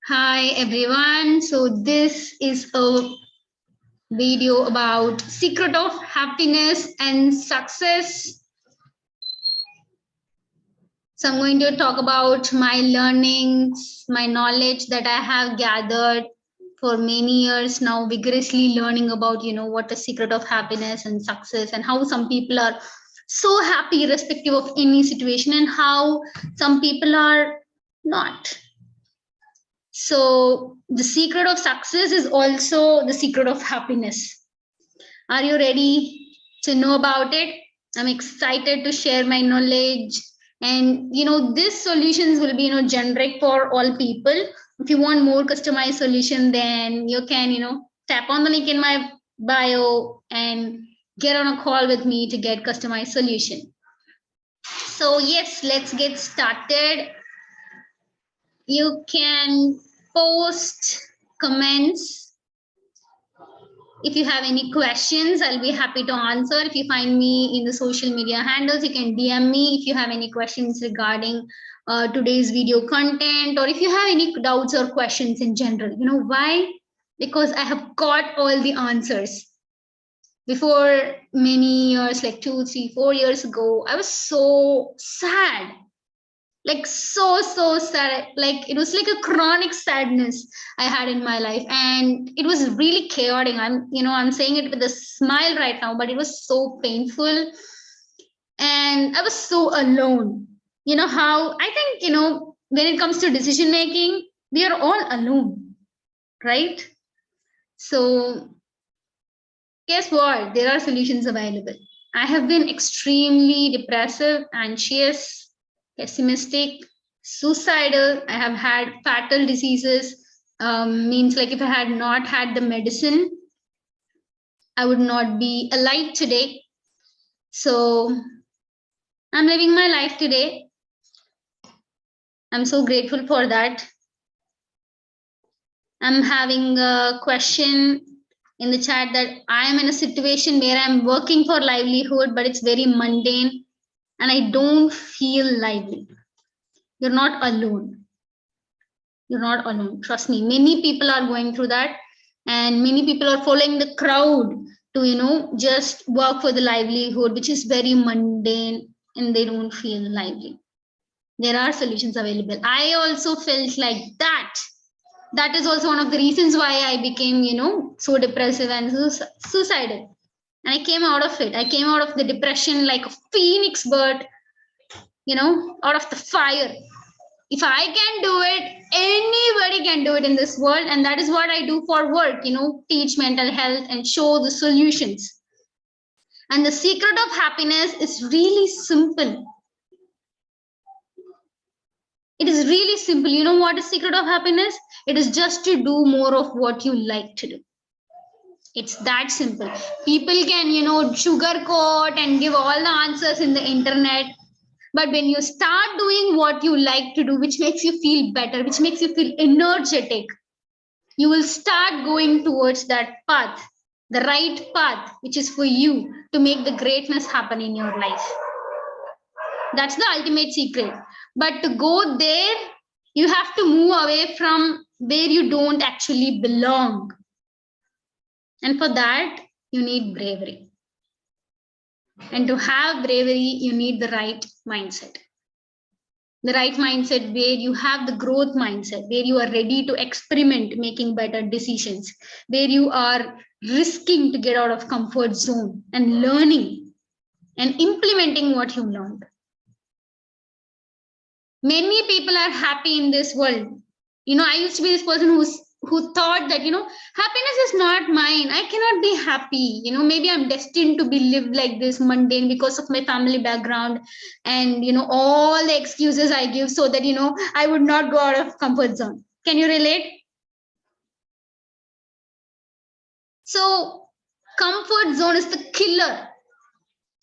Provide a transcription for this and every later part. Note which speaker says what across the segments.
Speaker 1: Hi everyone. So this is a video about secret of happiness and success. So I'm going to talk about my learnings, my knowledge that I have gathered for many years now, vigorously learning about, what the secret of happiness and success and how some people are so happy irrespective of any situation and how some people are not. So, the secret of success is also the secret of happiness. Are you ready to know about it? I'm excited to share my knowledge. And these solutions will be generic for all people. If you want more customized solution, then you can tap on the link in my bio and get on a call with me to get customized solution. So yes, let's get started. You can post comments. If you have any questions, I'll be happy to answer. If you find me in the social media handles, you can DM me if you have any questions regarding today's video content, or if you have any doubts or questions in general. You know why? Because I have got all the answers. Before many years, like 2, 3, 4 years ago, I was so sad, like so sad. Like it was like a chronic sadness I had in my life, and it was really chaotic. I'm saying it with a smile right now, but it was so painful, and I was so alone. You know how I think, when it comes to decision making, we are all alone, right? So guess what, there are solutions available. I have been extremely depressive, anxious, pessimistic, suicidal. I have had fatal diseases. Means like if I had not had the medicine, I would not be alive today. So I'm living my life today. I'm so grateful for that. I'm having a question in the chat that I am in a situation where I'm working for livelihood, but it's very mundane and I don't feel lively. You're not alone. You're not alone. Trust me. Many people are going through that, and many people are following the crowd to, just work for the livelihood, which is very mundane, and they don't feel lively. There are solutions available. I also felt like that. That is also one of the reasons why I became, so depressive and suicidal. And I came out of it. I came out of the depression like a phoenix bird, out of the fire. If I can do it, anybody can do it in this world. And that is what I do for work, teach mental health and show the solutions. And the secret of happiness is really simple. It is really simple. You know what is secret of happiness? It is just to do more of what you like to do. It's that simple. People can, sugarcoat and give all the answers in the internet. But when you start doing what you like to do, which makes you feel better, which makes you feel energetic, you will start going towards that path, the right path, which is for you to make the greatness happen in your life. That's the ultimate secret. But to go there, you have to move away from where you don't actually belong. And for that, you need bravery. And to have bravery, you need the right mindset. The right mindset where you have the growth mindset, where you are ready to experiment making better decisions, where you are risking to get out of comfort zone and learning and implementing what you learned. Many people are happy in this world. I used to be this person who thought that happiness is not mine. I cannot be happy. Maybe I'm destined to be lived like this mundane because of my family background and all the excuses I give so that I would not go out of comfort zone. Can you relate? So comfort zone is the killer.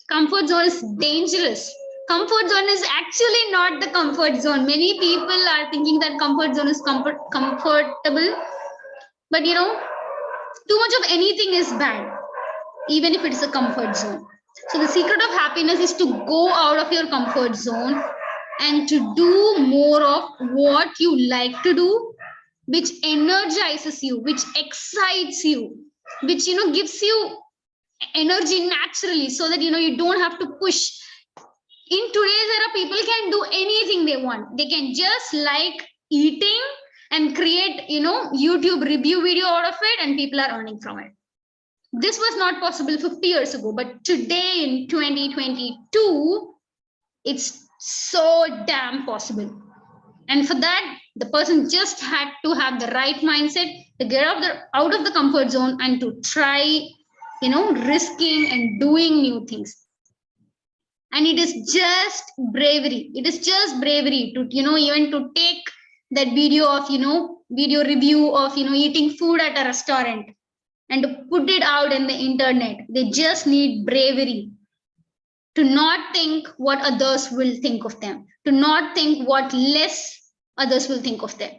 Speaker 1: Comfort zone is dangerous. Comfort zone is actually not the comfort zone. Many people are thinking that comfort zone is comfortable, but too much of anything is bad, even if it's a comfort zone. So the secret of happiness is to go out of your comfort zone and to do more of what you like to do, which energizes you, which excites you, which gives you energy naturally, so that you don't have to push. In today's era, people can do anything they want. They can just like eating and create YouTube review video out of it, and people are earning from it. This was not possible 50 years ago, but today in 2022, it's so damn possible. And for that, the person just had to have the right mindset to get out of the comfort zone and to try, risking and doing new things. And it is just bravery. It is just bravery to, even to take that video of, video review of, eating food at a restaurant and to put it out in the internet. They just need bravery to not think what others will think of them, to not think what less others will think of them,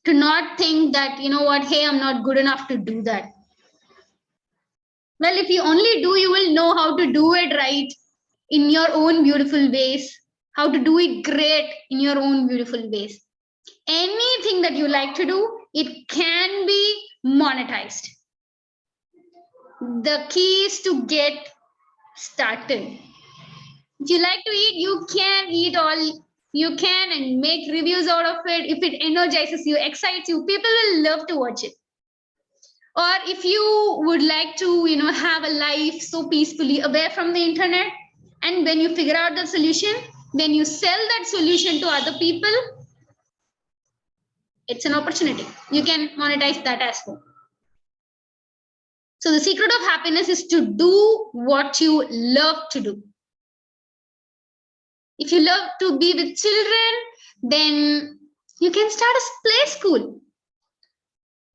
Speaker 1: to not think that, hey, I'm not good enough to do that. Well, if you only do, you will know how to do it right in your own beautiful ways, how to do it great in your own beautiful ways. Anything that you like to do, it can be monetized. The key is to get started. If you like to eat, you can eat all you can and make reviews out of it. If it energizes you, excites you, people will love to watch it. Or if you would like to, have a life so peacefully away from the internet, and when you figure out the solution, then you sell that solution to other people, it's an opportunity. You can monetize that as well. So the secret of happiness is to do what you love to do. If you love to be with children, then you can start a play school.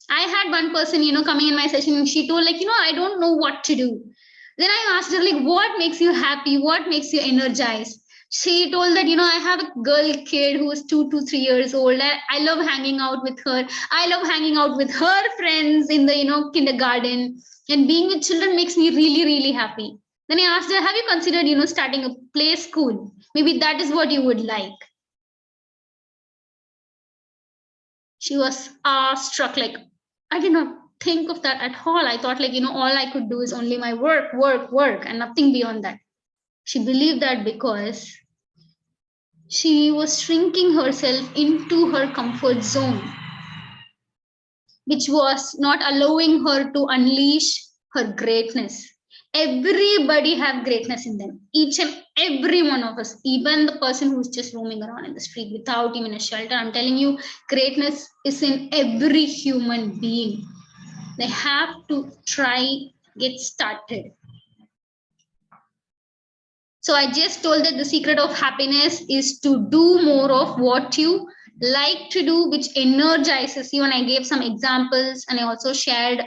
Speaker 1: I had one person, coming in my session, and she told I don't know what to do. Then I asked her, what makes you happy? What makes you energized? She told that, I have a girl kid who is 2 to 3 years old. I love hanging out with her. I love hanging out with her friends in the, kindergarten. And being with children makes me really, really happy. Then I asked her, have you considered, starting a play school? Maybe that is what you would like. She was awestruck, I did not think of that at all. I thought all I could do is only my work, and nothing beyond that. She believed that because she was shrinking herself into her comfort zone, which was not allowing her to unleash her greatness. Everybody have greatness in them. Each and every one of us, even the person who's just roaming around in the street without even a shelter. I'm telling you, greatness is in every human being. They have to try, get started. So I just told that the secret of happiness is to do more of what you like to do, which energizes you. And I gave some examples, and I also shared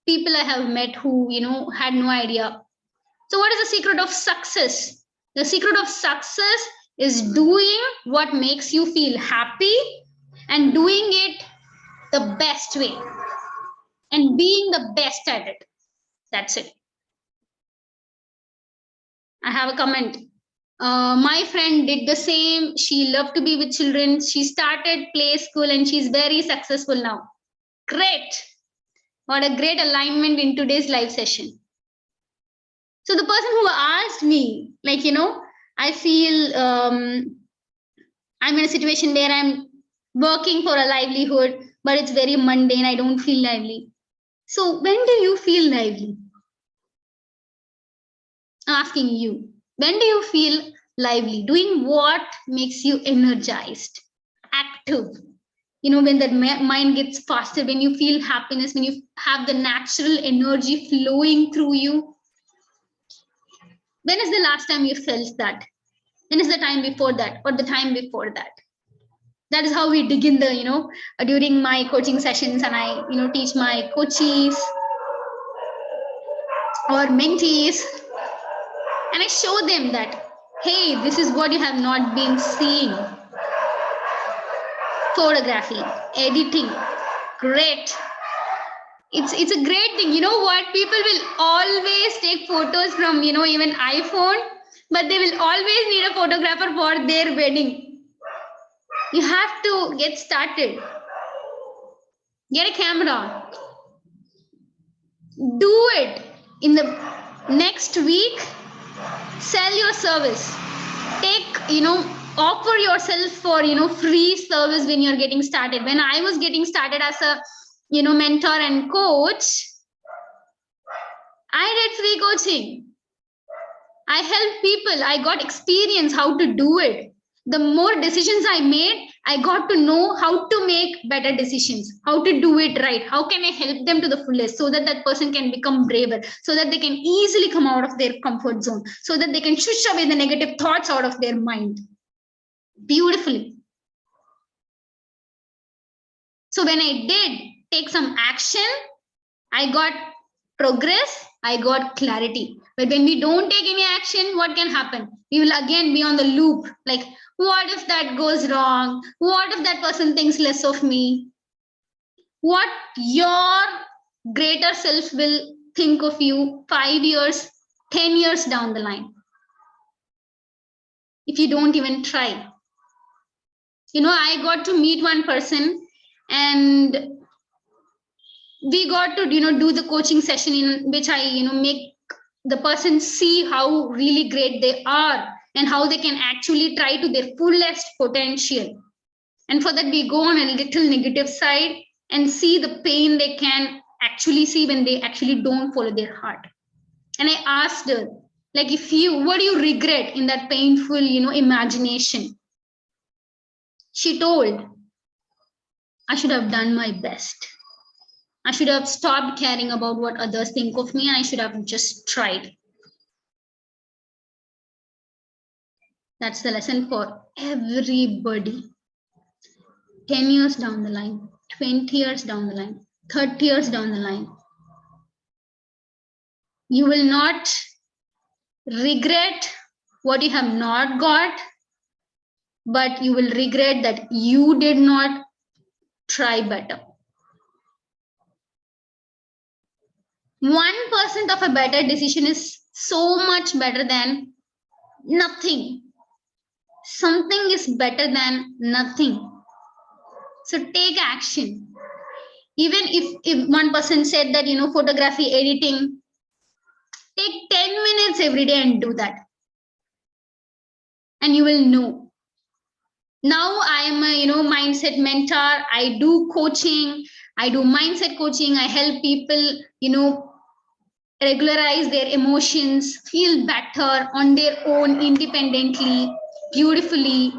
Speaker 1: people I have met who, had no idea. So what is the secret of success? The secret of success is doing what makes you feel happy and doing it the best way and being the best at it. That's it. I have a comment. My friend did the same. She loved to be with children. She started play school and she's very successful now. Great. What a great alignment in today's live session. So the person who asked me, I feel I'm in a situation where I'm working for a livelihood, but it's very mundane. I don't feel lively. So when do you feel lively? I'm asking you. When do you feel lively? Doing what makes you energized, active? When the mind gets faster, when you feel happiness, when you have the natural energy flowing through you. When is the last time you felt that? When is the time before that or the time before that? That is how we dig in the, during my coaching sessions, and I, teach my coachees or mentees. And I show them that, hey, this is what you have not been seeing. Photography, editing, great. It's a great thing. You know what? People will always take photos from, even iPhone, but they will always need a photographer for their wedding. You have to get started. Get a camera. Do it. In the next week, sell your service. Take, offer yourself for, free service when you're getting started. When I was getting started as a, mentor and coach, I did free coaching. I helped people. I got experience how to do it. The more decisions I made, I got to know how to make better decisions, how to do it right. How can I help them to the fullest so that that person can become braver, so that they can easily come out of their comfort zone, so that they can shush away the negative thoughts out of their mind beautifully. So when I did take some action, I got progress, I got clarity. But when we don't take any action, what can happen? We will again be on the loop. Like, what if that goes wrong? What if that person thinks less of me? What your greater self will think of you 5 years, 10 years down the line? If you don't even try. I got to meet one person, and we got to do the coaching session in which I make the person see how really great they are and how they can actually try to their fullest potential. And for that, we go on a little negative side and see the pain they can actually see when they actually don't follow their heart. And I asked her, like, what do you regret in that painful imagination? She told, I should have done my best. I should have stopped caring about what others think of me, and I should have just tried. That's the lesson for everybody. 10 years down the line, 20 years down the line, 30 years down the line. You will not regret what you have not got, but you will regret that you did not try better. 1% of a better decision is so much better than nothing. Something is better than nothing. So take action. Even if one person said that, photography editing, take 10 minutes every day and do that. And you will know. Now I am a, mindset mentor. I do coaching. I do mindset coaching. I help people, regularize their emotions, feel better on their own independently, beautifully.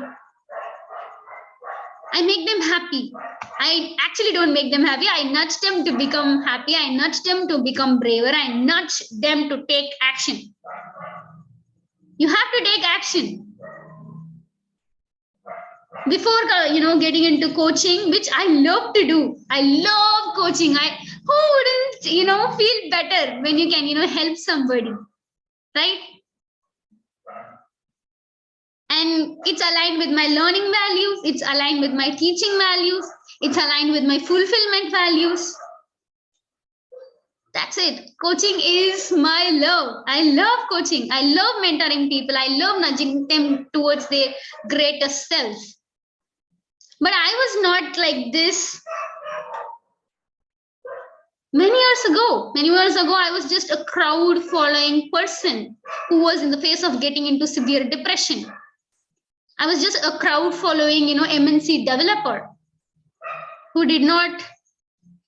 Speaker 1: I make them happy. I actually don't make them happy. I nudge them to become happy. I nudge them to become braver. I nudge them to take action. You have to take action. Before getting into coaching, which I love to do. I love coaching. Who wouldn't feel better when you can help somebody, right? And it's aligned with my learning values, it's aligned with my teaching values, it's aligned with my fulfillment values. That's it. Coaching is my love. I love coaching. I love mentoring people. I love nudging them towards their greatest self. But I was not like this many years ago. Many years ago, I was just a crowd following person who was in the face of getting into severe depression. I was just a crowd following, MNC developer who did not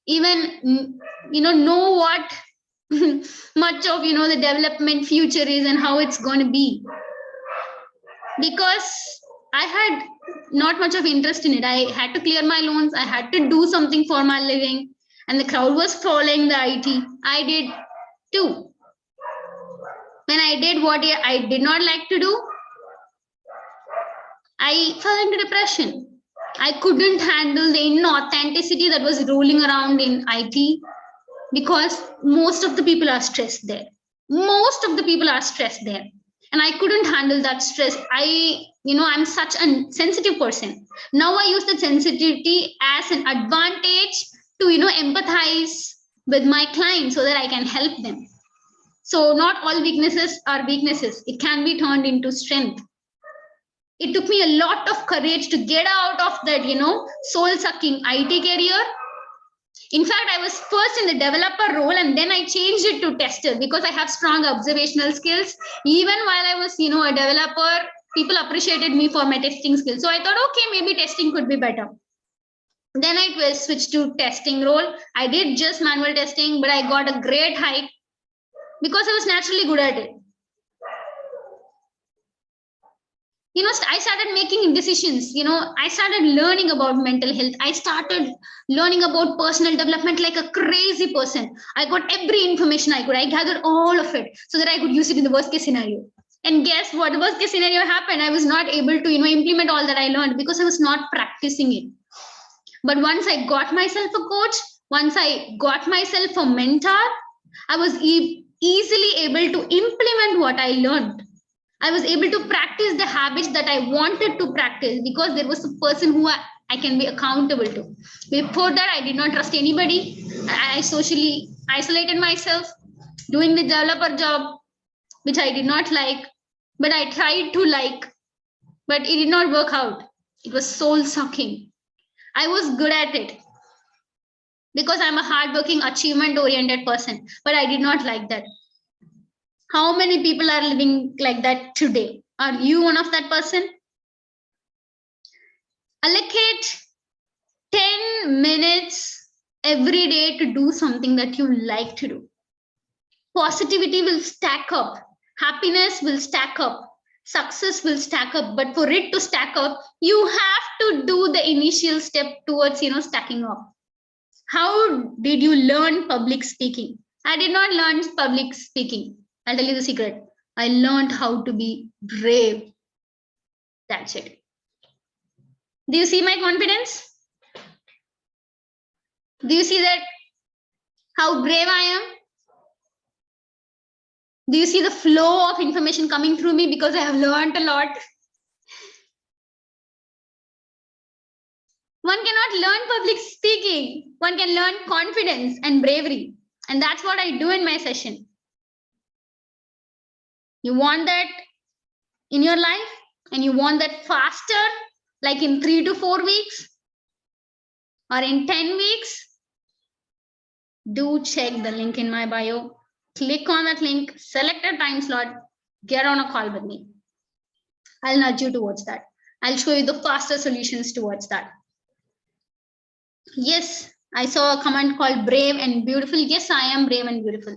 Speaker 1: even, know what much of, the development future is and how it's going to be. Because I had not much of interest in it. I had to clear my loans. I had to do something for my living. And the crowd was following the IT. I did too. When I did what I did not like to do, I fell into depression. I couldn't handle the inauthenticity that was rolling around in IT because most of the people are stressed there. Most of the people are stressed there. And I couldn't handle that stress. I'm such a sensitive person. Now I use that sensitivity as an advantage to, empathize with my clients so that I can help them. So not all weaknesses are weaknesses. It can be turned into strength. It took me a lot of courage to get out of that, soul sucking IT career In fact, I was first in the developer role, and then I changed it to tester because I have strong observational skills. Even while I was, a developer, people appreciated me for my testing skills. So I thought, okay, maybe testing could be better. Then I switched to testing role. I did just manual testing, but I got a great hike because I was naturally good at it. I started making decisions. I started learning about mental health. I started learning about personal development like a crazy person. I got every information I could. I gathered all of it so that I could use it in the worst case scenario. And guess what? The worst case scenario happened. I was not able to, implement all that I learned because I was not practicing it. But once I got myself a coach, once I got myself a mentor, I was easily able to implement what I learned. I was able to practice the habits that I wanted to practice because there was a person who I can be accountable to. Before that, I did not trust anybody. I socially isolated myself, doing the developer job, which I did not like, but I tried to like, but it did not work out. It was soul sucking. I was good at it because I'm a hardworking, achievement oriented person, but I did not like that. How many people are living like that today? Are you one of that person? Allocate 10 minutes every day to do something that you like to do. Positivity will stack up. Happiness will stack up. Success will stack up. But for it to stack up, you have to do the initial step towards, stacking up. How did you learn public speaking? I did not learn public speaking. I'll tell you the secret. I learned how to be brave. That's it. Do you see my confidence? Do you see that how brave I am? Do you see the flow of information coming through me because I have learned a lot? One cannot learn public speaking. One can learn confidence and bravery. And that's what I do in my session. You want that in your life and you want that faster, like in 3 to 4 weeks or in 10 weeks, do check the link in my bio. Click on that link, select a time slot, get on a call with me. I'll nudge you towards that. I'll show you the faster solutions towards that. Yes, I saw a comment called brave and beautiful. Yes, I am brave and beautiful.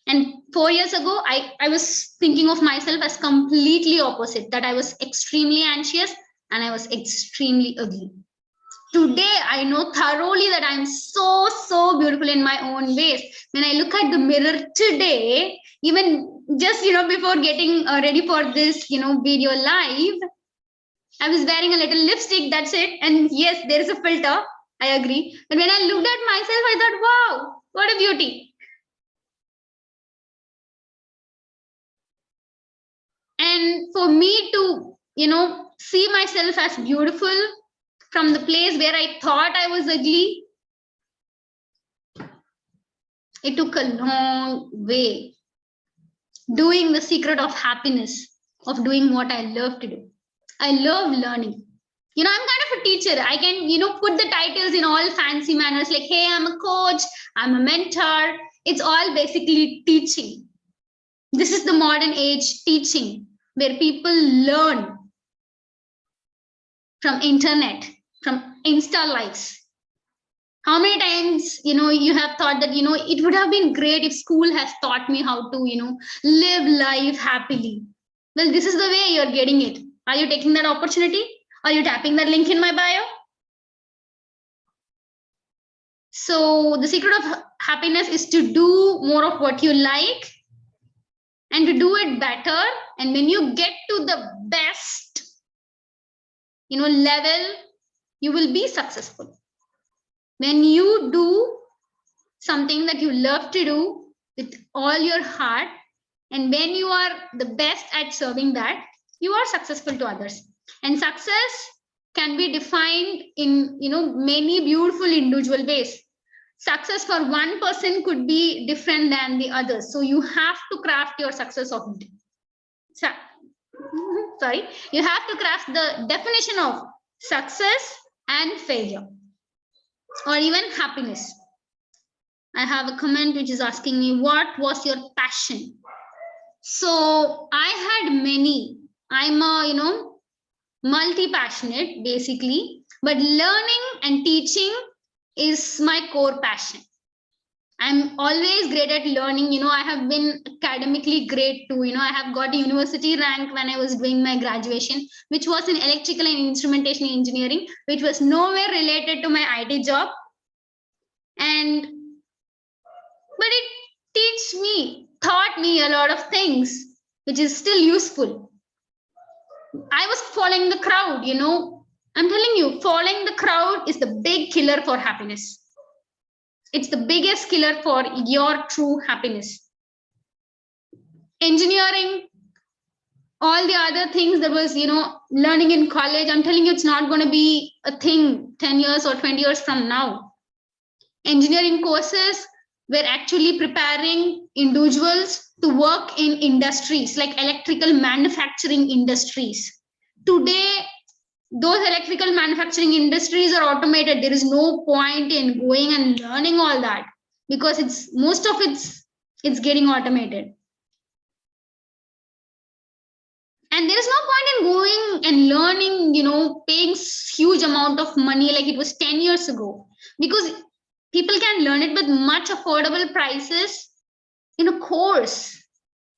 Speaker 1: And 4 years ago, I was thinking of myself as completely opposite, that I was extremely anxious and I was extremely ugly. Today, I know thoroughly that I'm so beautiful in my own ways. When I look at the mirror today, even just, before getting ready for this, video live, I was wearing a little lipstick, that's it. And yes, there is a filter, I agree. But when I looked at myself, I thought, wow, what a beauty. And for me to, see myself as beautiful from the place where I thought I was ugly, it took a long way. Doing the secret of happiness, of doing what I love to do. I love learning. I'm kind of a teacher. I can, put the titles in all fancy manners like, hey, I'm a coach, I'm a mentor. It's all basically teaching. This is the modern age teaching where people learn from internet, from Insta lives. How many times, you have thought that, it would have been great if school has taught me how to, live life happily. Well, this is the way you're getting it. Are you taking that opportunity? Are you tapping that link in my bio? So the secret of happiness is to do more of what you like and to do it better. And when you get to the best, level, you will be successful. When you do something that you love to do with all your heart, and when you are the best at serving that, you are successful to others. And success can be defined in many beautiful individual ways. Success for one person could be different than the others. So you have to craft your success of you have to craft the definition of success and failure, or even happiness. I have a comment which is asking me, what was your passion? So I had many. I'm a, multi-passionate basically, but learning and teaching is my core passion. I'm always great at learning. I have been academically great too. I have got a university rank when I was doing my graduation, which was in electrical and instrumentation engineering, which was nowhere related to my IT job. And but it taught me a lot of things, which is still useful. I was following the crowd. I'm telling you, following the crowd is the big killer for happiness. It's the biggest killer for your true happiness. Engineering, all the other things that was, learning in college, I'm telling you, it's not going to be a thing 10 years or 20 years from now. Engineering courses were actually preparing individuals to work in industries like electrical manufacturing industries. Today, those electrical manufacturing industries are automated. There is no point in going and learning all that because it's getting automated. And there is no point in going and learning, paying huge amount of money like it was 10 years ago, because people can learn it with much affordable prices in a course.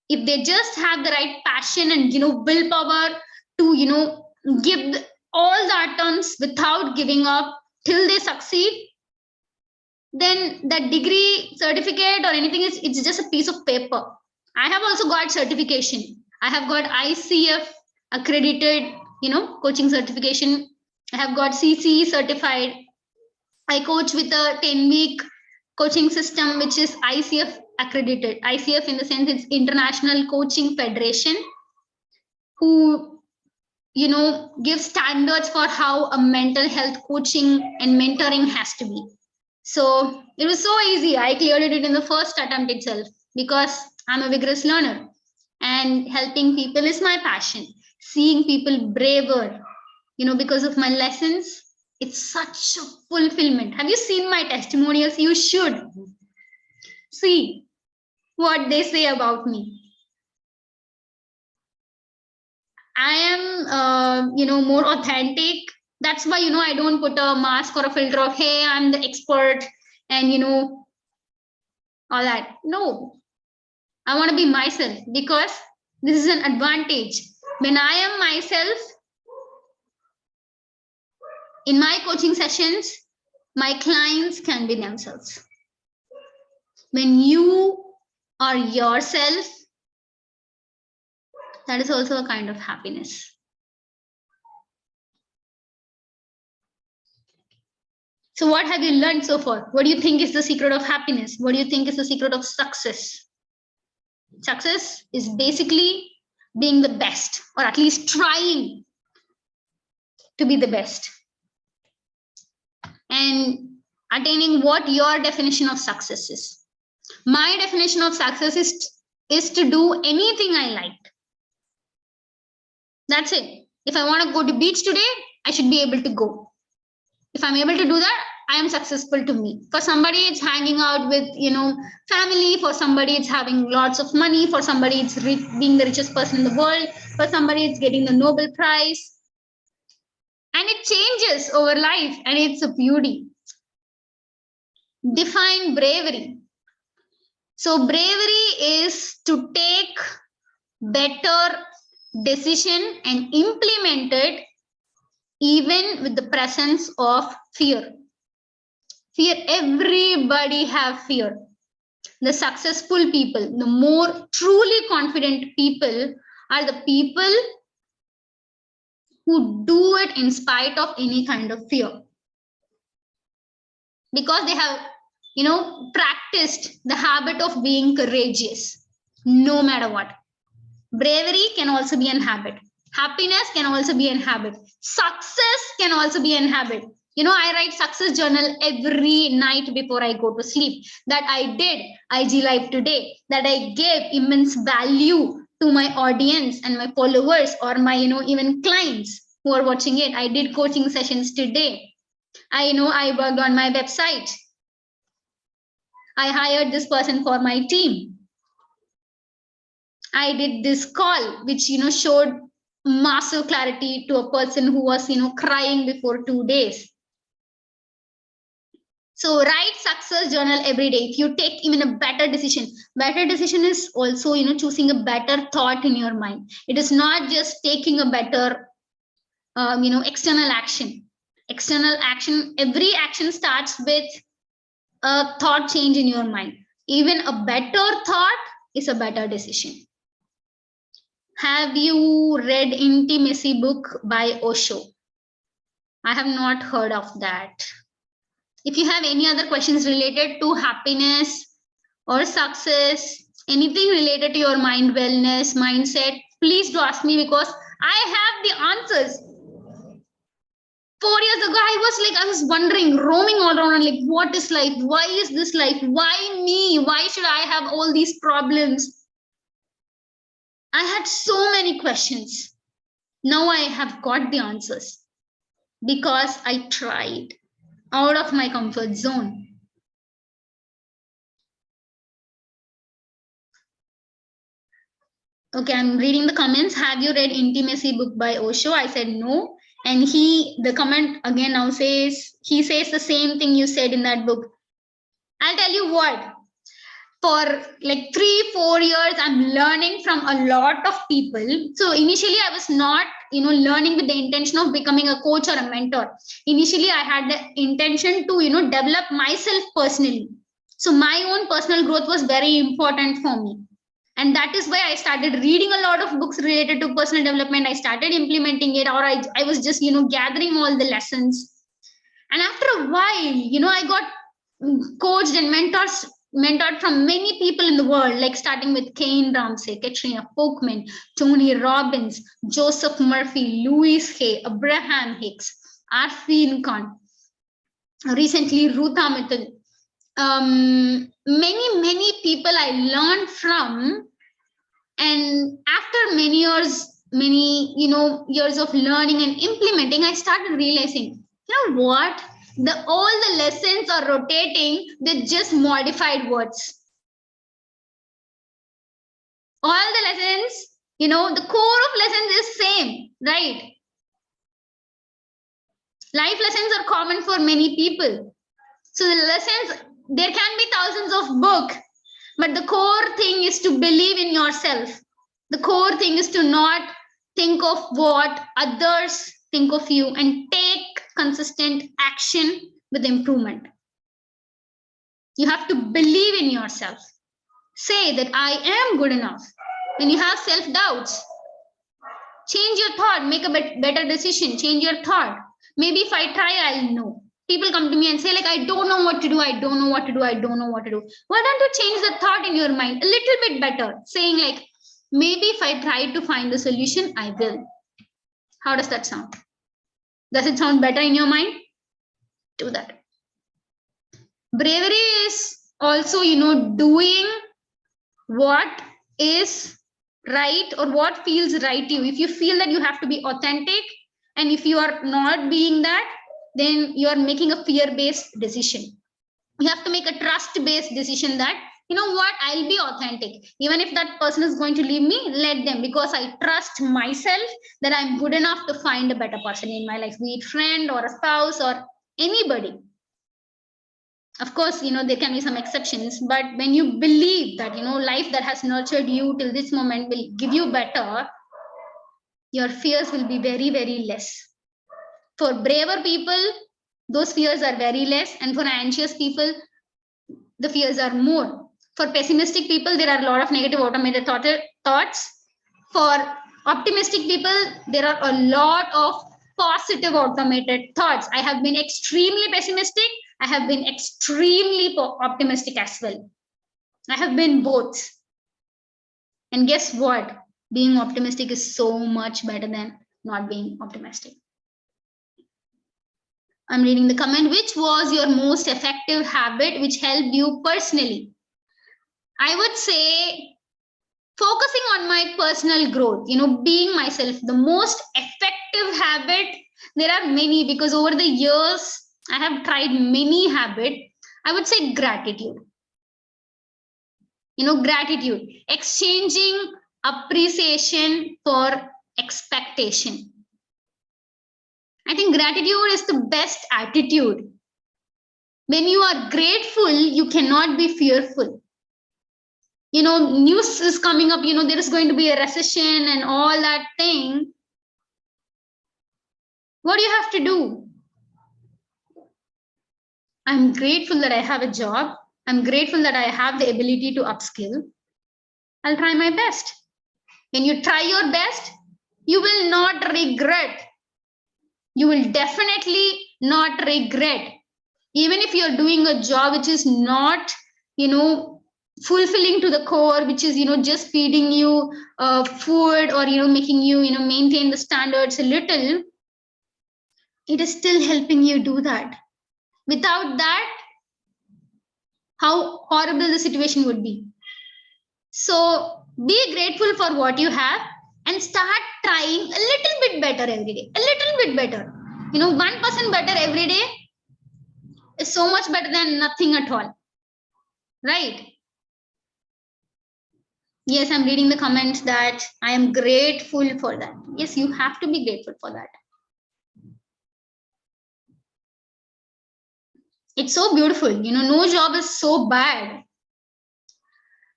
Speaker 1: If they just have the right passion and, willpower to, give all the atoms without giving up till they succeed, then that degree, certificate or anything it's just a piece of paper. I have also got certification. I have got ICF accredited, coaching certification. I have got CCE certified. I coach with a 10-week coaching system, which is ICF accredited. ICF in the sense it's International Coaching Federation, who, give standards for how a mental health coaching and mentoring has to be. So it was so easy. I cleared it in the first attempt itself because I'm a vigorous learner and helping people is my passion. Seeing people braver, because of my lessons, it's such a fulfillment. Have you seen my testimonials? You should see what they say about me. I am, more authentic. That's why, I don't put a mask or a filter of, hey, I'm the expert and, all that. No, I want to be myself because this is an advantage. When I am myself in my coaching sessions, my clients can be themselves. When you are yourself, that is also a kind of happiness. So what have you learned so far? What do you think is the secret of happiness? What do you think is the secret of success? Success is basically being the best, or at least trying to be the best, and attaining what your definition of success is. My definition of success is to do anything I like. That's it. If I want to go to beach today, I should be able to go. If I'm able to do that, I am successful to me. For somebody, it's hanging out with, family. For somebody, it's having lots of money. For somebody, it's being the richest person in the world. For somebody, it's getting the Nobel Prize. And it changes over life, and it's a beauty. Define bravery. So bravery is to take better decision and implement it even with the presence of fear. Fear, everybody have fear. The successful people, the more truly confident people are the people who do it in spite of any kind of fear. Because they have, practiced the habit of being courageous, no matter what. Bravery can also be an habit. Happiness can also be an habit. Success can also be an habit. I write success journal every night before I go to sleep. That I did IG Live today. That I gave immense value to my audience and my followers, or my, even clients who are watching it. I did coaching sessions today. I worked on my website. I hired this person for my team. I did this call, which, showed massive clarity to a person who was, crying before 2 days. So write success journal every day. If you take even a better decision is also, choosing a better thought in your mind. It is not just taking a better, external action. External action, every action starts with a thought change in your mind. Even a better thought is a better decision. Have you read Intimacy book by Osho? I have not heard of that. If you have any other questions related to happiness or success, anything related to your mind, wellness, mindset, please do ask me, because I have the answers. 4 years ago, I was wondering, roaming all around, like, what is life? Why is this life? Why me? Why should I have all these problems? I had so many questions. Now I have got the answers because I tried out of my comfort zone. Okay, I'm reading the comments. Have you read Intimacy book by Osho? I said no. And the comment again now he says the same thing you said in that book. I'll tell you what, for like 3-4 years, I'm learning from a lot of people. So initially I was not, learning with the intention of becoming a coach or a mentor. Initially I had the intention to, develop myself personally. So my own personal growth was very important for me. And that is why I started reading a lot of books related to personal development. I started implementing it, or I was just, gathering all the lessons. And after a while, I got coached and mentored from many people in the world, like starting with Kane Ramsey, Katrina Polkman, Tony Robbins, Joseph Murphy, Louise Hay, Abraham Hicks, Arfin Khan, recently Ruth Mitchell. Many people I learned from, and after many years of learning and implementing, I started realizing, you know what, all the lessons are rotating with just modified words. All the lessons, the core of lessons is same, right? Life lessons are common for many people. So the lessons, there can be thousands of books, but the core thing is to believe in yourself. The core thing is to not think of what others think of you and take consistent action with improvement. You have to believe in yourself. Say that I am good enough. When you have self-doubts, change your thought, make a better decision, change your thought. Maybe if I try, I'll know. People come to me and say, like, I don't know what to do, I don't know what to do, I don't know what to do. Why don't you change the thought in your mind a little bit better? Saying, like, maybe if I try to find the solution, I will. How does that sound? Does it sound better in your mind? Do that. Bravery is also, doing what is right or what feels right to you. If you feel that you have to be authentic, and if you are not being that, then you are making a fear-based decision. You have to make a trust-based decision that, you know what, I'll be authentic. Even if that person is going to leave me, let them, because I trust myself that I'm good enough to find a better person in my life, be it friend or a spouse or anybody. Of course, there can be some exceptions, but when you believe that, life that has nurtured you till this moment will give you better, your fears will be very, very less. For braver people, those fears are very less, and for anxious people, the fears are more. For pessimistic people, there are a lot of negative automated thoughts. For optimistic people, there are a lot of positive automated thoughts. I have been extremely pessimistic. I have been extremely optimistic as well. I have been both. And guess what? Being optimistic is so much better than not being optimistic. I'm reading the comment. Which was your most effective habit which helped you personally? I would say focusing on my personal growth, being myself. The most effective habit, there are many, because over the years I have tried many habits. I would say gratitude. Gratitude, exchanging appreciation for expectation. I think gratitude is the best attitude. When you are grateful, you cannot be fearful. News is coming up, there is going to be a recession and all that thing. What do you have to do? I'm grateful that I have a job. I'm grateful that I have the ability to upskill. I'll try my best. When you try your best, you will not regret. You will definitely not regret. Even if you're doing a job which is not, fulfilling to the core, which is, just feeding you food, or, making you, maintain the standards a little, it is still helping you do that. Without that, how horrible the situation would be. So be grateful for what you have and start trying a little bit better every day. A little bit better. 1% better every day is so much better than nothing at all. Right? Yes, I'm reading the comments that I am grateful for that. Yes, you have to be grateful for that. It's so beautiful. No job is so bad.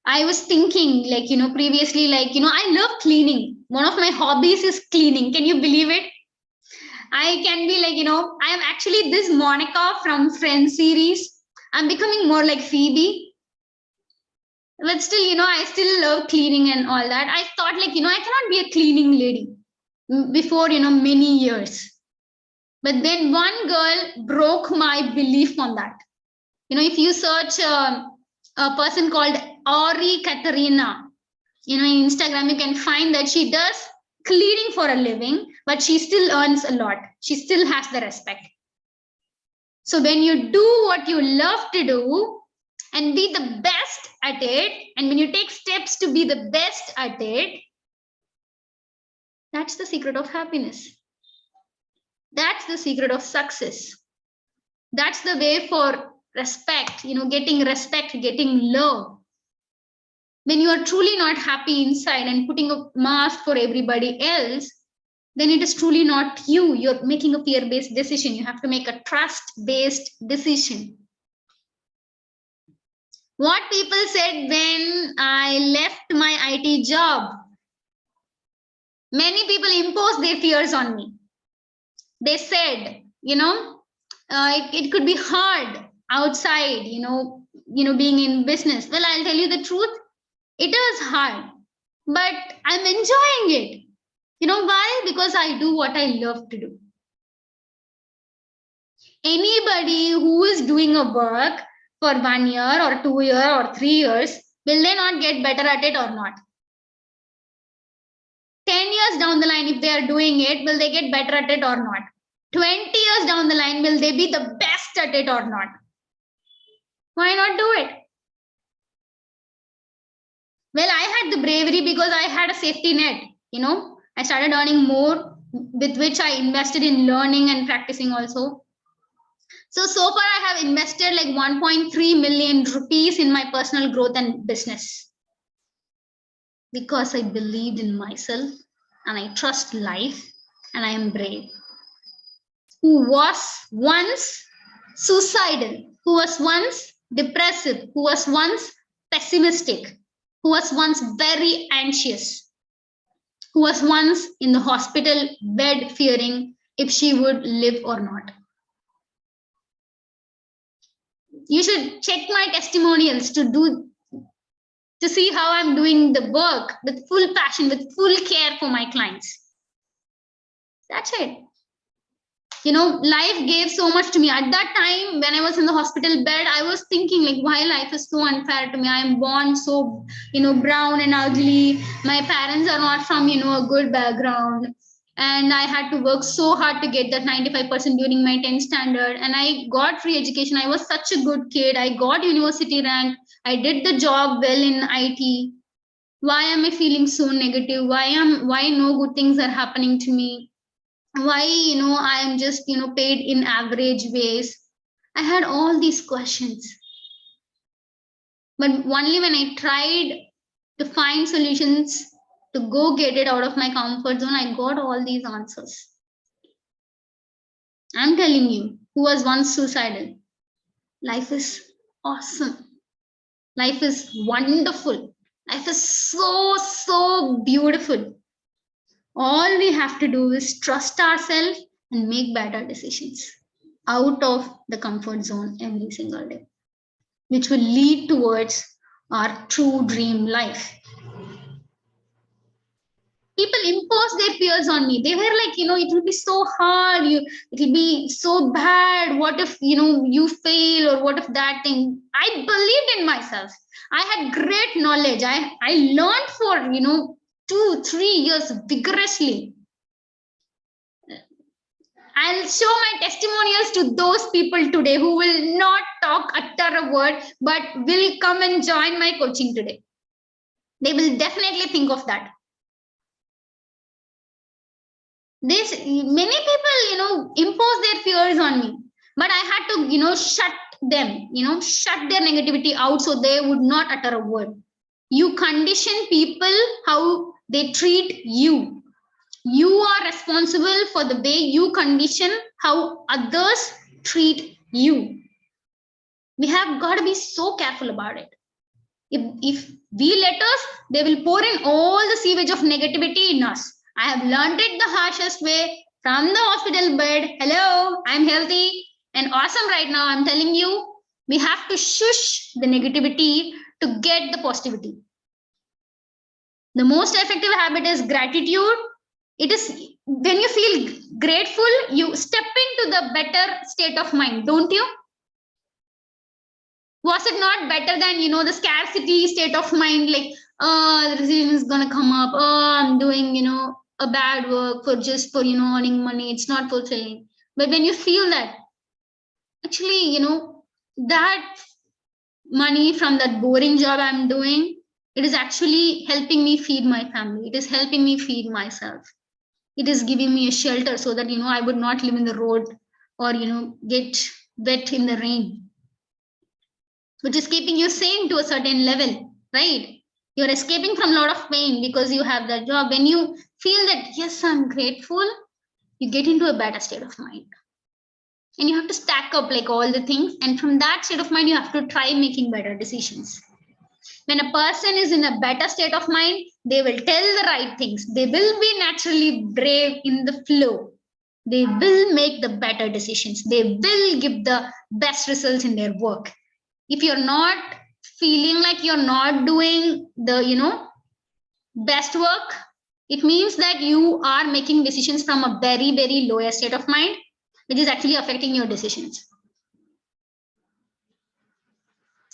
Speaker 1: I was thinking, previously, I love cleaning. One of my hobbies is cleaning. Can you believe it? I can be I am actually this Monica from Friends series. I'm becoming more like Phoebe. But still, I still love cleaning and all that. I thought, I cannot be a cleaning lady before, many years. But then one girl broke my belief on that. If you search a person called Ori Katerina, in Instagram, you can find that she does cleaning for a living, but she still earns a lot. She still has the respect. So when you do what you love to do and be the best at it, and when you take steps to be the best at it, that's the secret of happiness. That's the secret of success. That's the way for respect, getting respect, getting love. When you are truly not happy inside and putting a mask for everybody else, then it is truly not you. You're making a fear-based decision. You have to make a trust-based decision. What people said when I left my IT job, many people imposed their fears on me. They said, it could be hard outside, being in business. Well, I'll tell you the truth. It is hard, but I'm enjoying it. Why? Because I do what I love to do. Anybody who is doing a work for 1 year or 2 years or 3 years, will they not get better at it or not? 10 years down the line, if they are doing it, will they get better at it or not? 20 years down the line, will they be the best at it or not? Why not do it? Well, I had the bravery because I had a safety net. I started earning more, with which I invested in learning and practicing also. So far I have invested like 1.3 million rupees in my personal growth and business, because I believed in myself and I trust life and I am brave. Who was once suicidal, who was once depressive, who was once pessimistic, who was once very anxious, who was once in the hospital bed fearing if she would live or not. You should check my testimonials to see how I'm doing the work with full passion, with full care for my clients. That's it. Life gave so much to me. At that time, when I was in the hospital bed, I was thinking why life is so unfair to me. I am born so, brown and ugly. My parents are not from, a good background. And I had to work so hard to get that 95% during my 10th standard. And I got free education. I was such a good kid. I got university rank. I did the job well in IT. Why am I feeling so negative? Why no good things are happening to me? Why I am just paid in average ways? I had all these questions. But only when I tried to find solutions to go get it out of my comfort zone, I got all these answers. I'm telling you, who was once suicidal, life is awesome. Life is wonderful. Life is so beautiful. All we have to do is trust ourselves and make better decisions out of the comfort zone every single day, which will lead towards our true dream life. People impose their fears on me. They were like, it will be so hard, it will be so bad. What if, you fail, or what if that thing? I believed in myself. I had great knowledge. I learned for, 2-3 years vigorously. I'll show my testimonials to those people today who will not talk, utter a word, but will come and join my coaching today. They will definitely think of that. This many people, impose their fears on me, but I had to, shut them, shut their negativity out so they would not utter a word. You condition people how they treat you. You are responsible for the way you condition how others treat you. We have got to be so careful about it. If we let us, they will pour in all the sewage of negativity in us. I have learned it the harshest way from the hospital bed. Hello, I'm healthy and awesome right now. I'm telling you, we have to shush the negativity to get the positivity. The most effective habit is gratitude. It is when you feel grateful, you step into the better state of mind, don't you? Was it not better than, the scarcity state of mind, like, oh, the decision is gonna come up, oh, I'm doing, a bad work for just for, earning money, it's not fulfilling. But when you feel that actually, that money from that boring job I'm doing, it is actually helping me feed my family, it is helping me feed myself, it is giving me a shelter so that, I would not live in the road, or, get wet in the rain, which is keeping you sane to a certain level, right? You're escaping from a lot of pain because you have that job. When you feel that, yes, I'm grateful, you get into a better state of mind. And you have to stack up like all the things. And from that state of mind, you have to try making better decisions. When a person is in a better state of mind, they will tell the right things. They will be naturally brave in the flow. They will make the better decisions. They will give the best results in their work. If you're not feeling like you're not doing the, best work, it means that you are making decisions from a very lower state of mind, which is actually affecting your decisions.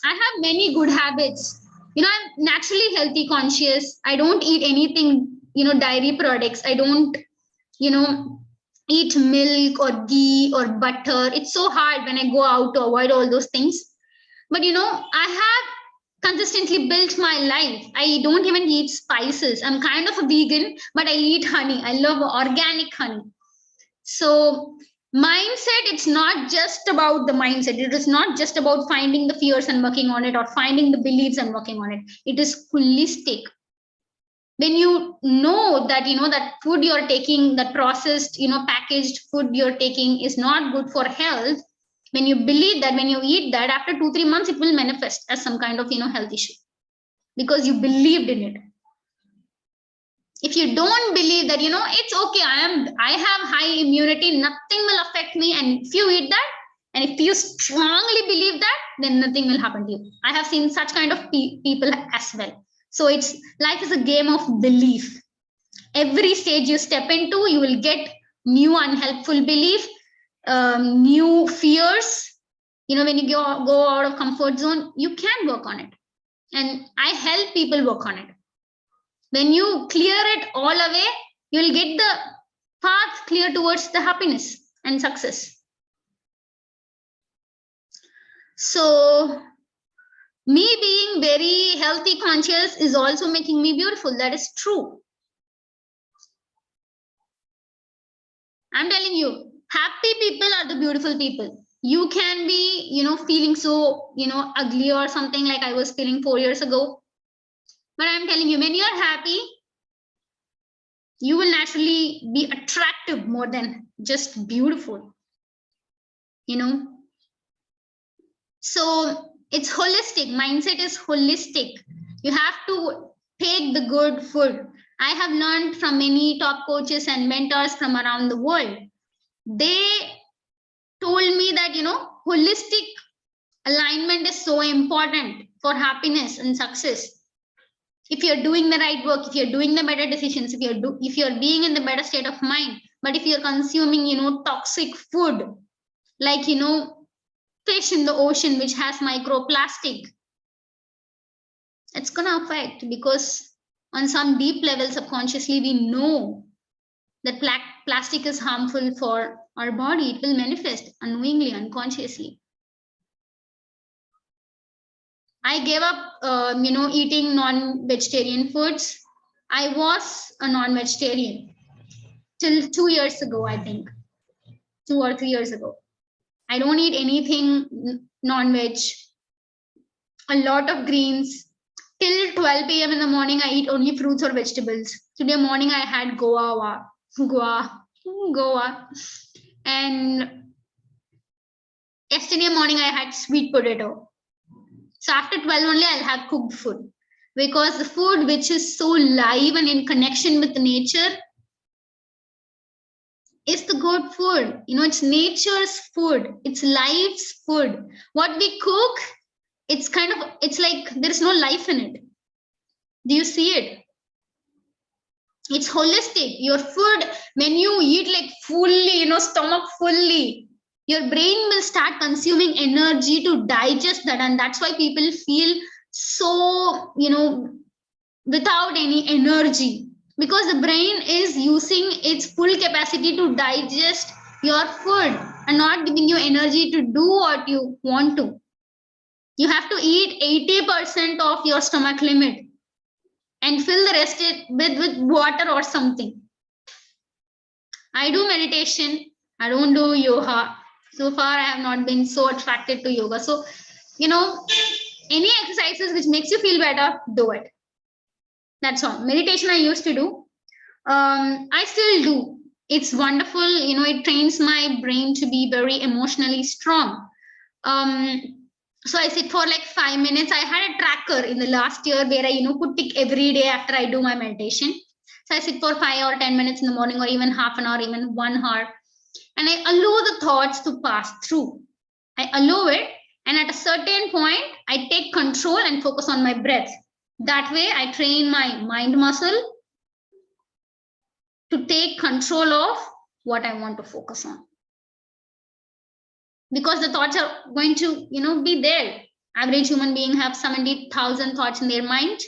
Speaker 1: I have many good habits. I'm naturally healthy conscious. I don't eat anything, dairy products. I don't, eat milk or ghee or butter. It's so hard when I go out to avoid all those things. But I have consistently built my life. I don't even eat spices. I'm kind of a vegan, but I eat honey. I love organic honey. So mindset, it's not just about the mindset. It is not just about finding the fears and working on it, or finding the beliefs and working on it. It is holistic. When you know that, that food you're taking, that processed, packaged food you're taking is not good for health, when you believe that, when you eat that, after 2-3 months it will manifest as some kind of, health issue, because you believed in it. If you don't believe that, it's okay, I have high immunity, nothing will affect me, and if you eat that, and if you strongly believe that, then nothing will happen to you. I have seen such kind of people as well. So it's life is a game of belief. Every stage you step into, you will get new unhelpful belief, new fears. When you go out of comfort zone, you can work on it, and I help people work on it. When you clear it all away, you will get the path clear towards the happiness and success. So me being very healthy conscious is also making me beautiful. That is true. I'm telling you, happy people are the beautiful people. You can be, feeling so, ugly or something like I was feeling 4 years ago. But I'm telling you, when you're happy, you will naturally be attractive more than just beautiful, you know. So it's holistic. Mindset is holistic. You have to take the good food. I have learned from many top coaches and mentors from around the world. They told me that, holistic alignment is so important for happiness and success. If you're doing the right work, if you're doing the better decisions, if you're being in the better state of mind, but if you're consuming, toxic food, like, fish in the ocean which has microplastic, it's gonna affect, because on some deep level subconsciously we know that plastic is harmful for our body. It will manifest unknowingly, unconsciously. I gave up, eating non-vegetarian foods. I was a non-vegetarian till 2 years ago, I think, 2 or 3 years ago. I don't eat anything non-veg, a lot of greens. Till 12 p.m. in the morning, I eat only fruits or vegetables. Today morning, I had Goa. And yesterday morning, I had sweet potato. So after 12 only, I'll have cooked food. Because the food which is so live and in connection with nature is the good food. It's nature's food. It's life's food. What we cook, it's like there's no life in it. Do you see it? It's holistic. Your food, when you eat like fully, stomach fully, your brain will start consuming energy to digest that. And that's why people feel so, without any energy, because the brain is using its full capacity to digest your food and not giving you energy to do what you want to. You have to eat 80% of your stomach limit and fill the rest with water or something. I do meditation. I don't do yoga. So far, I have not been so attracted to yoga. So, any exercises which makes you feel better, do it. That's all. Meditation I used to do. I still do. It's wonderful. It trains my brain to be very emotionally strong. So I sit for like 5 minutes. I had a tracker in the last year where I, put tick every day after I do my meditation. So I sit for 5 or 10 minutes in the morning, or even half an hour, even 1 hour. And I allow the thoughts to pass through. I allow it. And at a certain point, I take control and focus on my breath. That way, I train my mind muscle to take control of what I want to focus on. Because the thoughts are going to, be there. Average human being have 70,000 thoughts in their mind.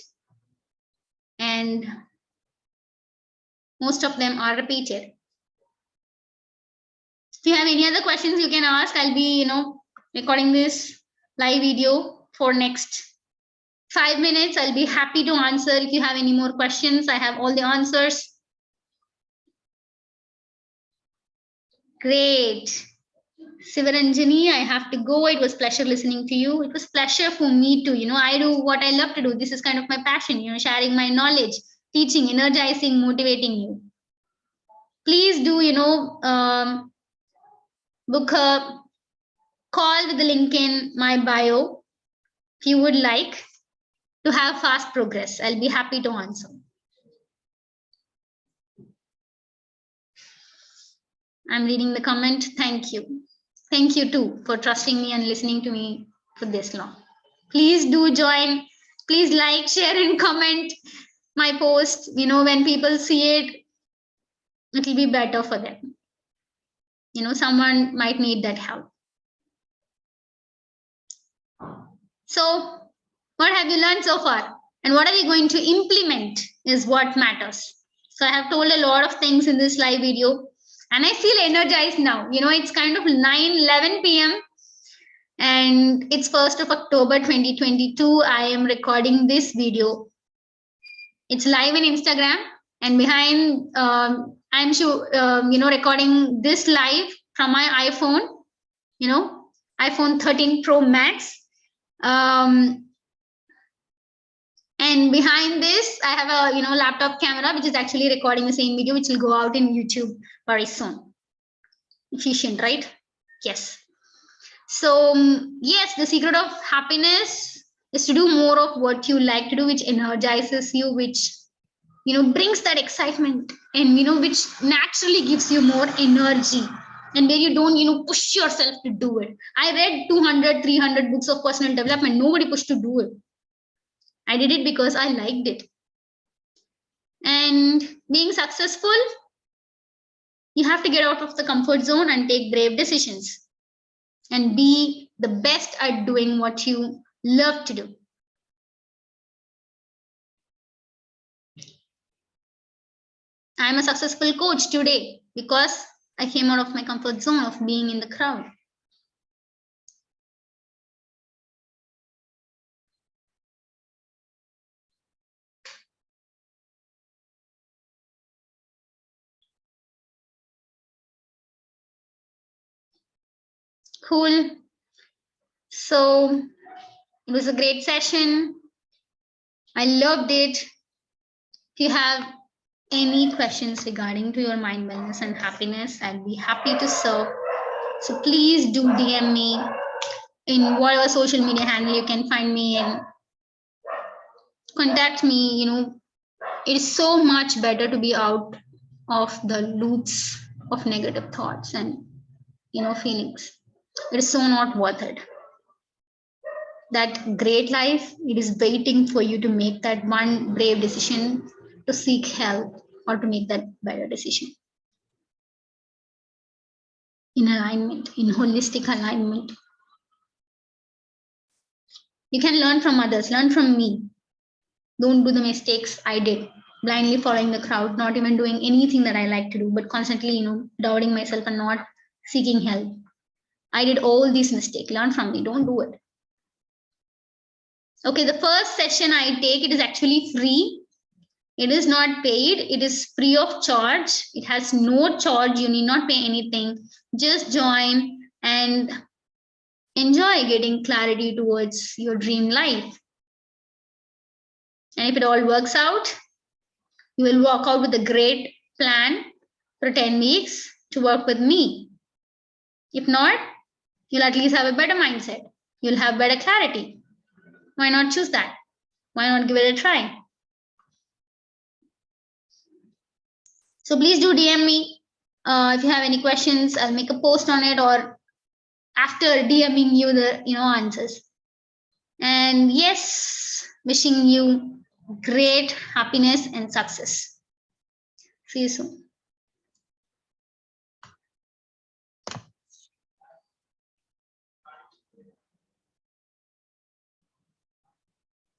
Speaker 1: And most of them are repeated. If you have any other questions, you can ask. I'll be, recording this live video for next 5 minutes. I'll be happy to answer. If you have any more questions, I have all the answers. Great. Sivaranjani, I have to go. It was pleasure listening to you. It was pleasure for me too. I do what I love to do. This is kind of my passion, sharing my knowledge, teaching, energizing, motivating you. Please do, book a call with the link in my bio if you would like to have fast progress. I'll be happy to answer. I'm reading the comment. Thank you. Thank you too for trusting me and listening to me for this long. Please do join. Please like, share, and comment my post. When people see it, it will be better for them. Someone might need that help. So, what have you learned so far? And what are you going to implement is what matters. So I have told a lot of things in this live video. And I feel energized now. It's kind of 9:11 p.m. and it's 1st of October 2022. I am recording this video. It's live in Instagram, and behind I'm sure recording this live from my iPhone. iPhone 13 Pro Max. And behind this, I have a laptop camera which is actually recording the same video, which will go out in YouTube very soon. Efficient, right? Yes. So yes, the secret of happiness is to do more of what you like to do, which energizes you, which brings that excitement, and which naturally gives you more energy, and where you don't push yourself to do it. I read 200, 300 books of personal development. Nobody pushed to do it. I did it because I liked it. And being successful, you have to get out of the comfort zone and take brave decisions and be the best at doing what you love to do. I'm a successful coach today because I came out of my comfort zone of being in the crowd. Cool. So it was a great session. I loved it. If you have any questions regarding to your mind wellness and happiness, I'll be happy to serve. So please do DM me in whatever social media handle you can find me in. Contact me. It is so much better to be out of the loops of negative thoughts and feelings. It is so not worth it. That great life, it is waiting for you to make that one brave decision to seek help or to make that better decision in alignment, in holistic alignment. You can learn from others, learn from me. Don't do the mistakes I did, blindly following the crowd, not even doing anything that I like to do, but constantly doubting myself and not seeking help. I did all these mistakes. Learn from me. Don't do it. Okay, the first session I take, it is actually free. It is not paid. It is free of charge. It has no charge. You need not pay anything. Just join and enjoy getting clarity towards your dream life. And if it all works out, you will walk out with a great plan for 10 weeks to work with me. If not, you'll at least have a better mindset. You'll have better clarity. Why not choose that? Why not give it a try? So please do DM me if you have any questions. I'll make a post on it, or after DMing you the answers. And yes, wishing you great happiness and success. See you soon.